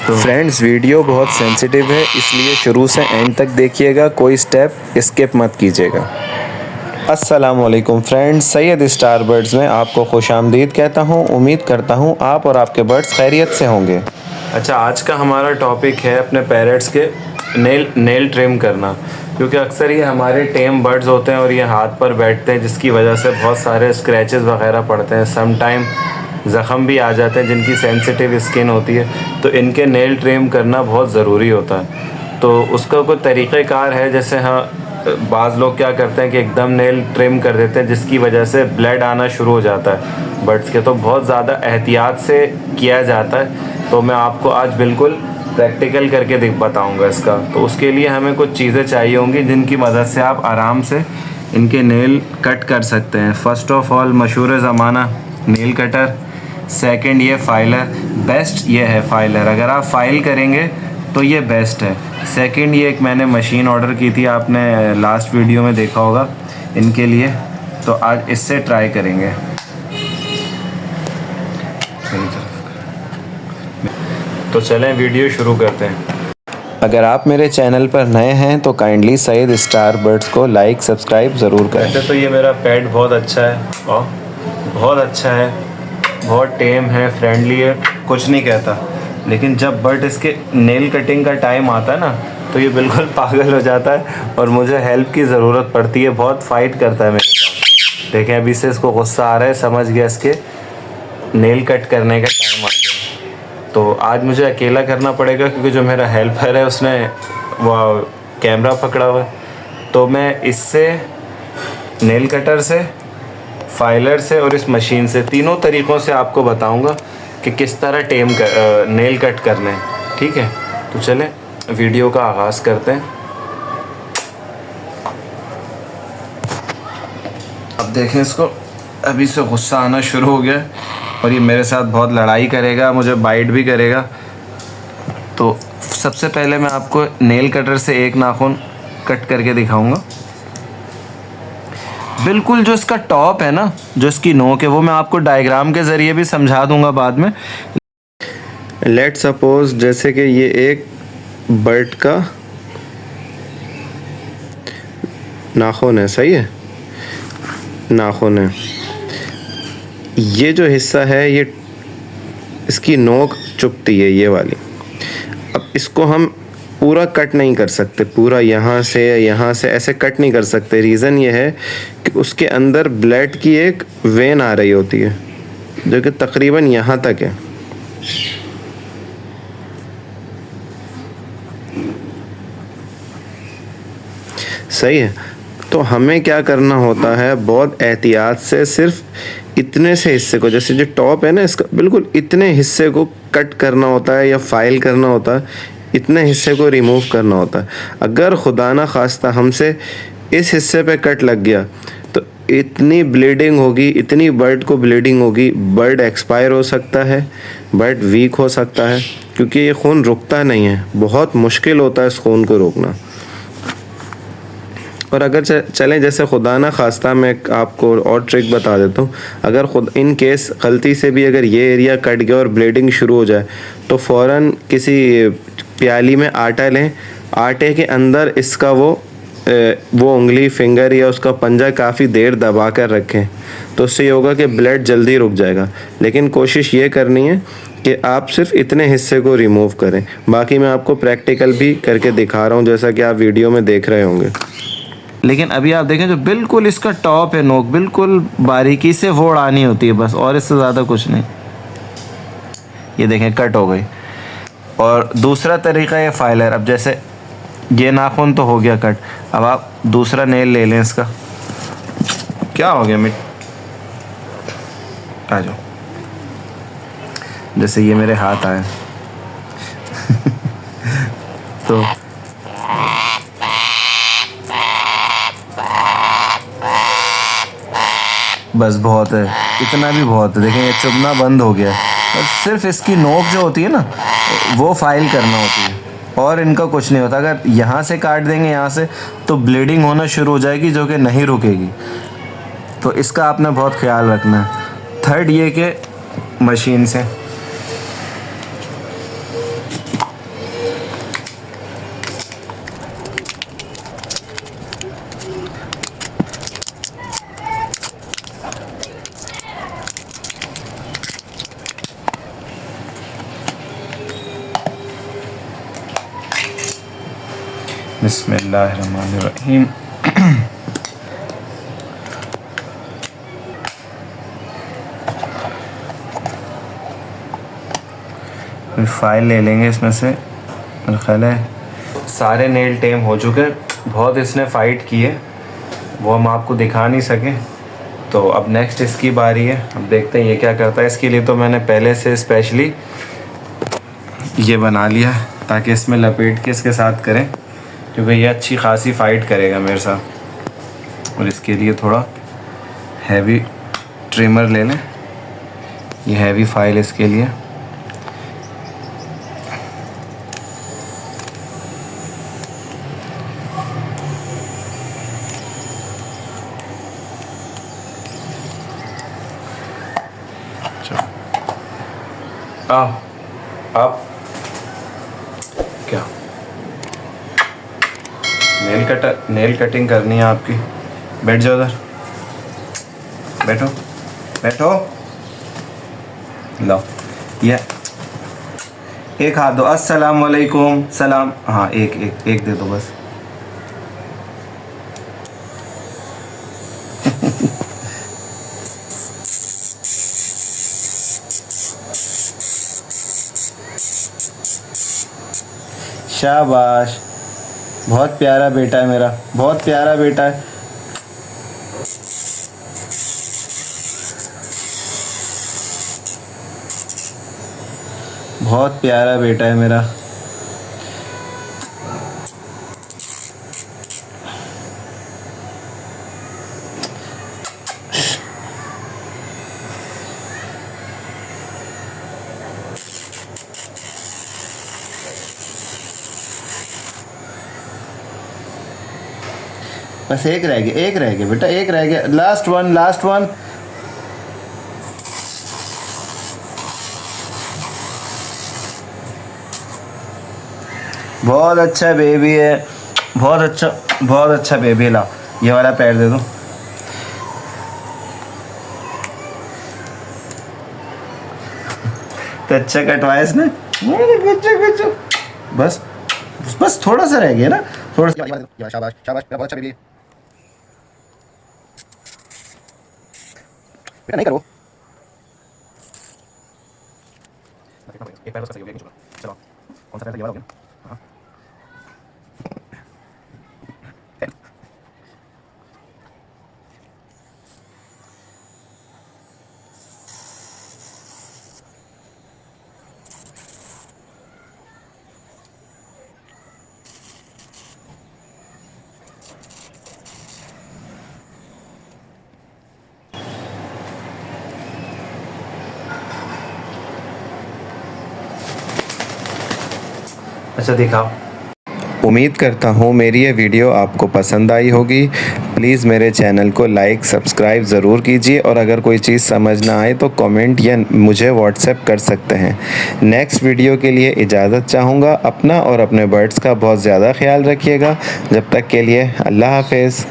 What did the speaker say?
तो friends, video बहुत sensitive है, इसलिए शुरू से एंड तक देखिएगा, कोई स्टेप स्किप मत कीजिएगा। अस्सलाम वालेकुम फ्रेंड्स, सैयद स्टार बर्ड्स में आपको खुशामदीद कहता हूँ। उम्मीद करता हूँ आप और आपके बर्ड्स खैरियत से होंगे। अच्छा, आज का हमारा टॉपिक है अपने पैरट्स के नेल ट्रिम करना, क्योंकि अक्सर ये हमारे टेम बर्ड्स होते हैं और ये हाथ पर बैठते हैं, जिसकी वजह से बहुत सारे स्क्रैचेस वगैरह पड़ते हैं, सम टाइम ज़ख़म भी आ जाते हैं जिनकी सेंसिटिव स्किन होती है। तो इनके नेल ट्रिम करना बहुत ज़रूरी होता है। तो उसका कोई तरीक़ेकार है, जैसे हाँ बाज़ लोग क्या करते हैं कि एकदम नेल ट्रिम कर देते हैं, जिसकी वजह से ब्लड आना शुरू हो जाता है बर्ड्स के। तो बहुत ज़्यादा एहतियात से किया जाता है। तो मैं आपको आज बिल्कुल प्रैक्टिकल करके बताऊंगा इसका। तो उसके लिए हमें कुछ चीज़ें चाहिए होंगी जिनकी मदद से आप आराम से इनके नेल कट कर सकते हैं। फ़र्स्ट ऑफ़ ऑल मशहूर ज़माना नेल कटर, सेकंड ये फाइलर। बेस्ट ये है फाइलर, अगर आप फाइल करेंगे तो ये बेस्ट है। सेकंड ये एक मैंने मशीन ऑर्डर की थी, आपने लास्ट वीडियो में देखा होगा इनके लिए। तो आज इससे ट्राई करेंगे। तो चलें वीडियो शुरू करते हैं। अगर आप मेरे चैनल पर नए हैं तो काइंडली सैयद स्टार बर्ड्स को लाइक सब्सक्राइब ज़रूर करें। वैसे तो ये मेरा पेट बहुत अच्छा है और बहुत अच्छा है, बहुत टेम है, फ्रेंडली है, कुछ नहीं कहता। लेकिन जब बर्ड इसके नेल कटिंग का टाइम आता है ना, तो ये बिल्कुल पागल हो जाता है और मुझे हेल्प की ज़रूरत पड़ती है। बहुत फ़ाइट करता है मेरे साथ। देखें अभी से इसको गुस्सा आ रहा है, समझ गया इसके नेल कट करने का टाइम आ गया। तो आज मुझे अकेला करना पड़ेगा, क्योंकि जो मेरा हेल्पर है उसने वो कैमरा पकड़ा हुआ है। तो मैं इससे, नेल कटर से, फाइलर से और इस मशीन से, तीनों तरीक़ों से आपको बताऊंगा कि किस तरह नेल कट करने हैं। ठीक है, तो चलें वीडियो का आगाज़ करते हैं। अब देखें इसको, अभी से गुस्सा आना शुरू हो गया और ये मेरे साथ बहुत लड़ाई करेगा, मुझे बाइट भी करेगा। तो सबसे पहले मैं आपको नेल कटर से एक नाखून कट करके दिखाऊंगा। बिल्कुल जो इसका टॉप है ना, जो इसकी नोक है, वो मैं आपको डायग्राम के ज़रिए भी समझा दूंगा बाद में। लेट सपोज जैसे कि ये एक बर्ड का नाखून है, सही है, नाखून है। ये जो हिस्सा है ये इसकी नोक चुभती है, ये वाली। अब इसको हम पूरा कट नहीं कर सकते, पूरा यहाँ से ऐसे कट नहीं कर सकते। रीज़न ये है कि उसके अंदर ब्लड की एक वेन आ रही होती है, जो कि तकरीबन यहाँ तक है। सही है। तो हमें क्या करना होता है, बहुत एहतियात से सिर्फ इतने से हिस्से को, जैसे जो टॉप है ना इसका, बिल्कुल इतने हिस्से को कट करना होता है या फाइल करना होता है, इतने हिस्से को रिमूव करना होता है। अगर खुदा ना खास्ता हमसे इस हिस्से पे कट लग गया तो इतनी ब्लीडिंग होगी, इतनी बर्ड को ब्लीडिंग होगी, बर्ड एक्सपायर हो सकता है, बर्ड वीक हो सकता है, क्योंकि ये खून रुकता नहीं है। बहुत मुश्किल होता है इस खून को रोकना। और अगर चलें, जैसे खुदा ना खास्ता मैं आपको और ट्रिक बता देता हूँ। अगर खुद इन केस गलती से भी अगर ये एरिया कट गया और ब्लीडिंग शुरू हो जाए, तो फ़ौरन किसी प्याली में आटा लें, आटे के अंदर इसका वो उंगली, फिंगर या उसका पंजा काफ़ी देर दबा कर रखें। तो उससे ये होगा कि ब्लड जल्दी रुक जाएगा। लेकिन कोशिश ये करनी है कि आप सिर्फ इतने हिस्से को रिमूव करें। बाकी मैं आपको प्रैक्टिकल भी करके दिखा रहा हूँ, जैसा कि आप वीडियो में देख रहे होंगे। लेकिन अभी आप देखें, जो बिल्कुल इसका टॉप है, नोक बिल्कुल बारीकी से वो उड़ानी होती है बस, और इससे ज़्यादा कुछ नहीं। ये देखें कट हो गई। और दूसरा तरीका है फाइलर। अब जैसे ये नाखून तो हो गया कट, अब आप दूसरा नेल ले लें इसका। क्या हो गया आ जाओ, जैसे ये मेरे हाथ आए तो बस बहुत है, इतना भी बहुत है। देखें ये चुभना बंद हो गया है। और सिर्फ इसकी नोक जो होती है ना, वो फाइल करना होती है, और इनका कुछ नहीं होता। अगर यहाँ से काट देंगे यहाँ से, तो ब्लीडिंग होना शुरू हो जाएगी, जो कि नहीं रुकेगी। तो इसका आपने बहुत ख्याल रखना है। थर्ड ये कि मशीन से बिस्मिल्लाहिर्रहमानिर्रहीम। फाइल ले लेंगे इसमें से। मेरा ख्याल है सारे नेल टेम हो चुके हैं। बहुत इसने फ़ाइट की है, वो हम आपको दिखा नहीं सके। तो अब नेक्स्ट इसकी बारी है। अब देखते हैं ये क्या करता है। इसके लिए तो मैंने पहले से स्पेशली ये बना लिया ताकि इसमें लपेट के इसके साथ करें, क्योंकि ये अच्छी खासी फ़ाइट करेगा मेरे साथ। और इसके लिए थोड़ा हैवी ट्रिमर ले लें। ये हैवी फाइल इसके लिए। आओ आप क्या नेल कटिंग करनी है आपकी। बैठ जाओ उधर, बैठो बैठो। लो ये एक हाथ दो। अस्सलाम वालेकुम। सलाम। हाँ एक एक एक दे दो बस। शाबाश, बहुत प्यारा बेटा है मेरा, बहुत प्यारा बेटा है। बहुत प्यारा बेटा है मेरा। बस एक रह गया, एक रह गया बेटा, एक रह गया। Last one, last one. बहुत अच्छा बेबी है, बहुत अच्छा, बहुत अच्छा बेबी। ला ये वाला पैर दे दो। तो अच्छा कटवाया इसने। बस बस थोड़ा सा रह गया ना, थोड़ा सा। शाबाश शाबाश, बहुत अच्छा बेबी। बेटा नहीं करो। एक पैर उसका सही हो गया। चलो कौन सा पैर ये वाला हो गया। हाँ। अच्छा दिखाओ। उम्मीद करता हूँ मेरी ये वीडियो आपको पसंद आई होगी। प्लीज़ मेरे चैनल को लाइक सब्सक्राइब ज़रूर कीजिए, और अगर कोई चीज़ समझ ना आए तो कमेंट या मुझे व्हाट्सएप कर सकते हैं। नेक्स्ट वीडियो के लिए इजाज़त चाहूँगा। अपना और अपने बर्ड्स का बहुत ज़्यादा ख्याल रखिएगा। जब तक के लिए अल्लाह हाफ़िज़।